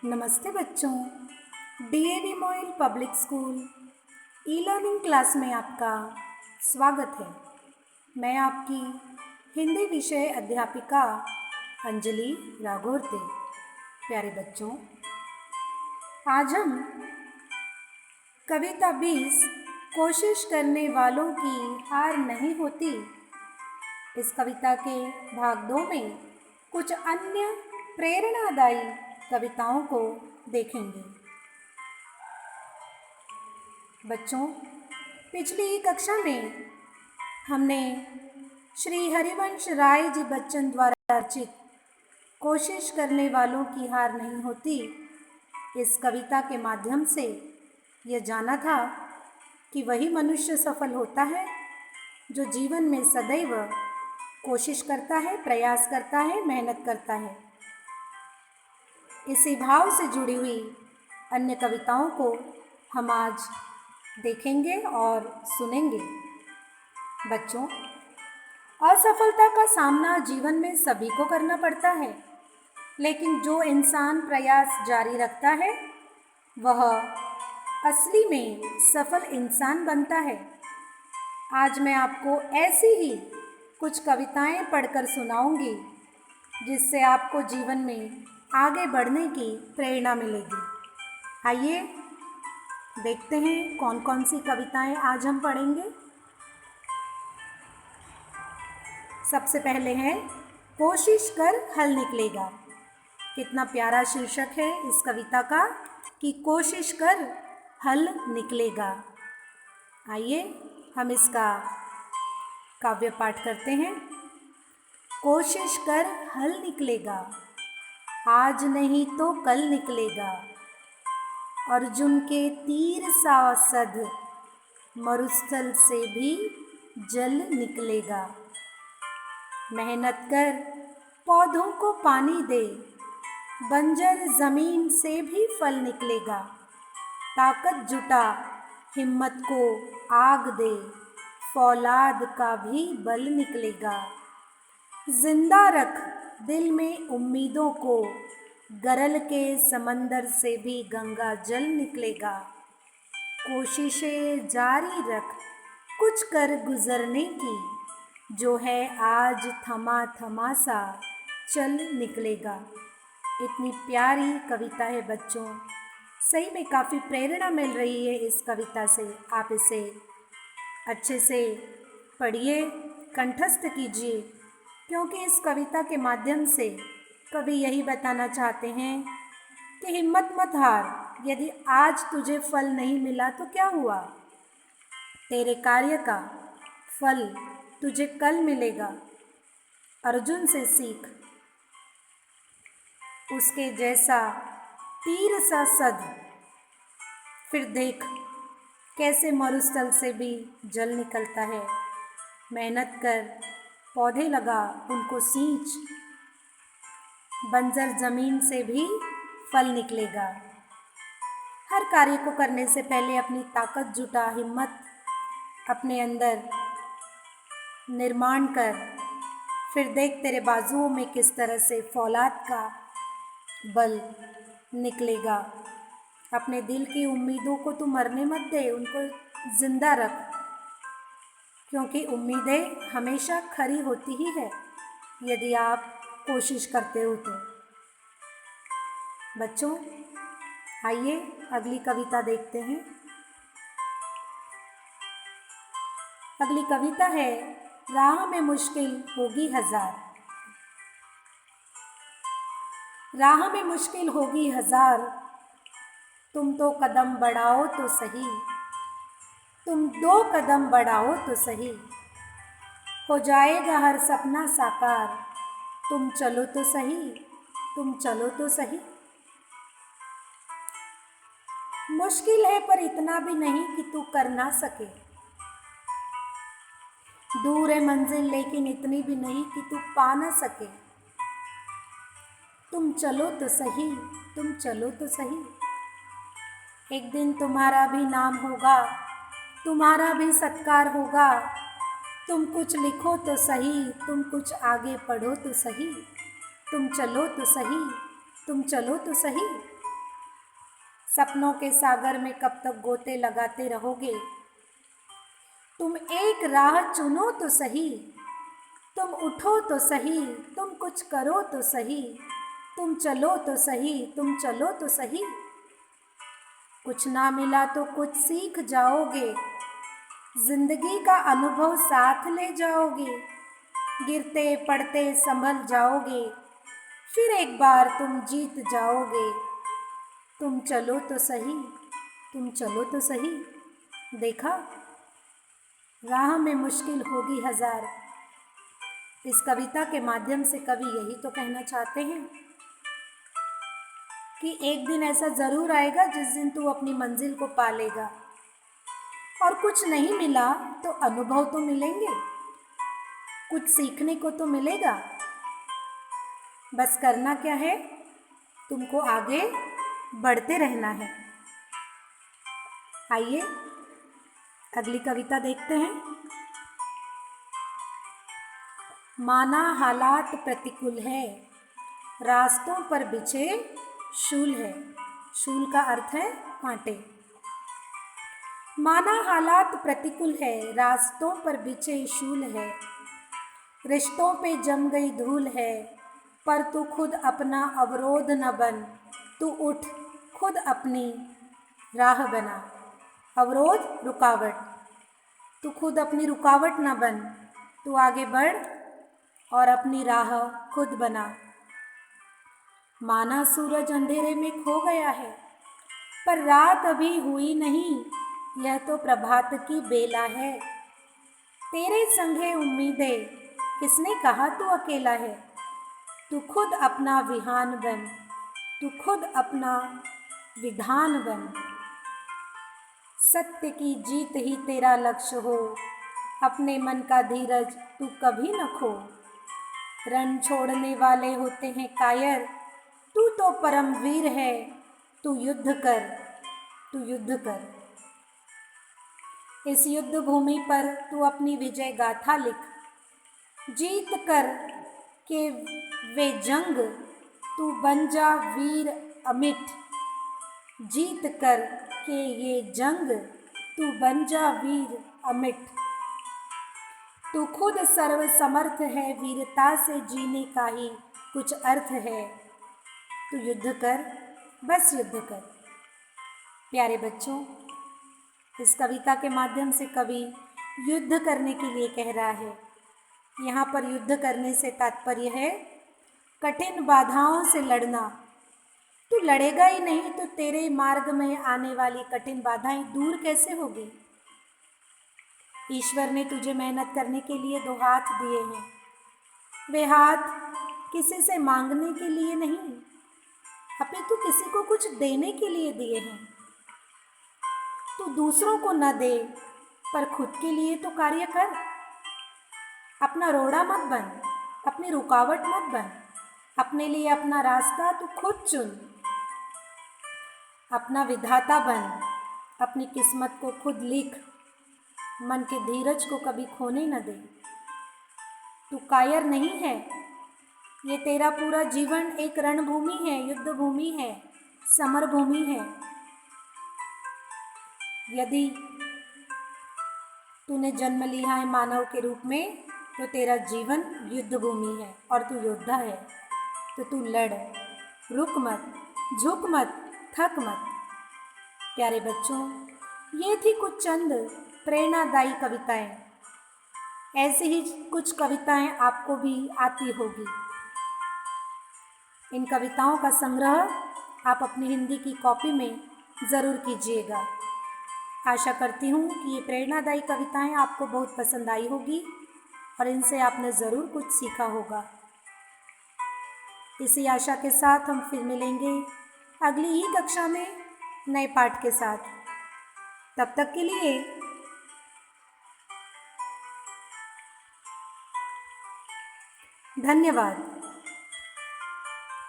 नमस्ते बच्चों। DAV Moil public school e learning class में आपका स्वागत है। मैं आपकी हिंदी विषय अध्यापिका अंजलि राघोरते। प्यारे बच्चों, आज हम कविता 20 कोशिश करने वालों की हार नहीं होती, इस कविता के भाग 2 में कुछ अन्य प्रेरणादायी कविताओं को देखेंगे। बच्चों, पिछली कक्षा में हमने श्री हरिवंश राय जी बच्चन द्वारा रचित कोशिश करने वालों की हार नहीं होती इस कविता के माध्यम से यह जाना था कि वही मनुष्य सफल होता है जो जीवन में सदैव कोशिश करता है, प्रयास करता है, मेहनत करता है। इसी भाव से जुड़ी हुई अन्य कविताओं को हम आज देखेंगे और सुनेंगे। बच्चों, असफलता का सामना जीवन में सभी को करना पड़ता है, लेकिन जो इंसान प्रयास जारी रखता है वह असली में सफल इंसान बनता है। आज मैं आपको ऐसी ही कुछ कविताएं पढ़कर सुनाऊंगी जिससे आपको जीवन में आगे बढ़ने की प्रेरणा मिलेगी। आइए देखते हैं कौन कौन सी कविताएं आज हम पढ़ेंगे। सबसे पहले है कोशिश कर हल निकलेगा। कितना प्यारा शीर्षक है इस कविता का कि कोशिश कर हल निकलेगा। आइए हम इसका काव्य पाठ करते हैं। कोशिश कर हल निकलेगा, आज नहीं तो कल निकलेगा। अर्जुन के तीर सा सध, मरुस्थल से भी जल निकलेगा। मेहनत कर पौधों को पानी दे, बंजर जमीन से भी फल निकलेगा। ताकत जुटा हिम्मत को आग दे, फौलाद का भी बल निकलेगा। जिंदा रख दिल में उम्मीदों को, गरल के समंदर से भी गंगा जल निकलेगा। कोशिशें जारी रख कुछ कर गुजरने की, जो है आज थमा थमा सा चल निकलेगा। इतनी प्यारी कविता है बच्चों, सही में काफ़ी प्रेरणा मिल रही है इस कविता से। आप इसे अच्छे से पढ़िए, कंठस्थ कीजिए, क्योंकि इस कविता के माध्यम से कवि यही बताना चाहते हैं कि हिम्मत मत हार। यदि आज तुझे फल नहीं मिला तो क्या हुआ, तेरे कार्य का फल तुझे कल मिलेगा। अर्जुन से सीख, उसके जैसा तीर सा सध, फिर देख कैसे मरुस्थल से भी जल निकलता है। मेहनत कर, पौधे लगा, उनको सींच, बंजर ज़मीन से भी फल निकलेगा। हर कार्य को करने से पहले अपनी ताकत जुटा, हिम्मत अपने अंदर निर्माण कर, फिर देख तेरे बाजुओं में किस तरह से फौलाद का बल निकलेगा। अपने दिल की उम्मीदों को तू मरने मत दे, उनको जिंदा रख, क्योंकि उम्मीदें हमेशा खरी होती ही है यदि आप कोशिश करते हो तो। बच्चों, आइए अगली कविता देखते हैं। अगली कविता है राह में मुश्किल होगी हजार। राह में मुश्किल होगी हजार, तुम तो कदम बढ़ाओ तो सही। तुम 2 कदम बढ़ाओ तो सही, हो जाएगा हर सपना साकार। तुम चलो तो सही, तुम चलो तो सही। मुश्किल है पर इतना भी नहीं कि तू कर ना सके। दूर है मंजिल लेकिन इतनी भी नहीं कि तू पा ना सके। तुम चलो तो सही, तुम चलो तो सही। एक दिन तुम्हारा भी नाम होगा, तुम्हारा भी सत्कार होगा। तुम कुछ लिखो तो सही, तुम कुछ आगे पढ़ो तो सही। तुम चलो तो सही, तुम चलो तो सही। सपनों के सागर में कब तक गोते लगाते रहोगे। तुम एक राह चुनो तो सही, तुम उठो तो सही, तुम कुछ करो तो सही, तुम चलो तो सही, तुम चलो तो सही। कुछ ना मिला तो कुछ सीख जाओगे, जिंदगी का अनुभव साथ ले जाओगे। गिरते पड़ते संभल जाओगे, फिर एक बार तुम जीत जाओगे। तुम चलो तो सही, तुम चलो तो सही। देखा, राह में मुश्किल होगी हजार। इस कविता के माध्यम से कवि यही तो कहना चाहते हैं कि एक दिन ऐसा ज़रूर आएगा जिस दिन तू अपनी मंजिल को पालेगा। और कुछ नहीं मिला तो अनुभव तो मिलेंगे, कुछ सीखने को तो मिलेगा। बस करना क्या है, तुमको आगे बढ़ते रहना है। आइए अगली कविता देखते हैं। माना हालात प्रतिकूल है, रास्तों पर बिछे शूल है। शूल का अर्थ है कांटे। माना हालात प्रतिकूल है, रास्तों पर बिछे शूल है। रिश्तों पे जम गई धूल है, पर तू खुद अपना अवरोध न बन। तू उठ, खुद अपनी राह बना। अवरोध, रुकावट। तू खुद अपनी रुकावट न बन, तू आगे बढ़ और अपनी राह खुद बना। माना सूरज अंधेरे में खो गया है, पर रात अभी हुई नहीं, यह तो प्रभात की बेला है। तेरे संगे उम्मीदें, किसने कहा तू अकेला है। तू खुद अपना विहान बन, तू खुद अपना विधान बन। सत्य की जीत ही तेरा लक्ष्य हो, अपने मन का धीरज तू कभी न खो। रण छोड़ने वाले होते हैं कायर, तू तो परम वीर है, तू युद्ध कर, तू युद्ध कर। इस युद्ध भूमि पर तू अपनी विजय गाथा लिख। जीत कर के वे जंग, तू बन जा वीर अमिट। जीत कर के ये जंग, तू बन जा वीर अमिट। तू खुद सर्वसमर्थ है, वीरता से जीने का ही कुछ अर्थ है। तू युद्ध कर, बस युद्ध कर। प्यारे बच्चों, इस कविता के माध्यम से कवि युद्ध करने के लिए कह रहा है। यहाँ पर युद्ध करने से तात्पर्य है कठिन बाधाओं से लड़ना। तू लड़ेगा ही नहीं तो तेरे मार्ग में आने वाली कठिन बाधाएं दूर कैसे होगी। ईश्वर ने तुझे मेहनत करने के लिए दो हाथ दिए हैं। वे हाथ किसी से मांगने के लिए नहीं, अपितु किसी को कुछ देने के लिए दिए हैं। तू दूसरों को न दे, पर खुद के लिए तो कार्य कर। अपना रोड़ा मत बन, अपनी रुकावट मत बन। अपने लिए अपना रास्ता तू खुद चुन। अपना विधाता बन, अपनी किस्मत को खुद लिख। मन के धीरज को कभी खोने न दे। तू कायर नहीं है, ये तेरा पूरा जीवन एक रणभूमि है, युद्ध भूमि है, समर भूमि है। यदि तूने जन्म लिया है मानव के रूप में, तो तेरा जीवन युद्ध भूमि है और तू योद्धा है। तो तू लड़, रुक मत, झुक मत, थक मत। प्यारे बच्चों, ये थी कुछ चंद प्रेरणादायी कविताएं। ऐसी ही कुछ कविताएं आपको भी आती होगी। इन कविताओं का संग्रह आप अपनी हिंदी की कॉपी में ज़रूर कीजिएगा। आशा करती हूँ कि ये प्रेरणादायी कविताएं आपको बहुत पसंद आई होगी और इनसे आपने ज़रूर कुछ सीखा होगा। इसी आशा के साथ हम फिर मिलेंगे अगली ही कक्षा में नए पाठ के साथ। तब तक के लिए धन्यवाद।